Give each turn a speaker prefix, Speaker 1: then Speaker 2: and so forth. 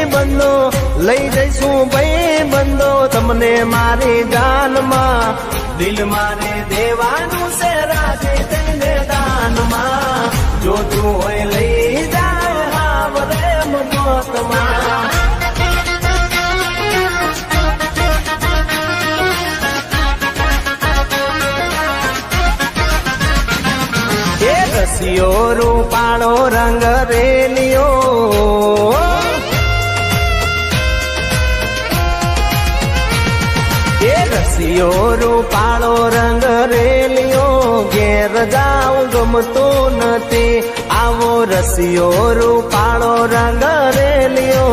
Speaker 1: ભાઈ બંધો લઈ જઈશું ભાઈ બંધો તમને મારી જાનમાં દિલ મારે દેવાનું છે રાજી તેને દાનમાં જોતું હોય લઈ જાય હાવરે મોતમાં રસિયો રૂપાળો રંગ રેલિયો એ રસિયો રૂપાળો રંગ રેલિયો ઘેર જાઉં ગમતો નથી આવો રસિયો રૂપાળો રંગ રેલિયો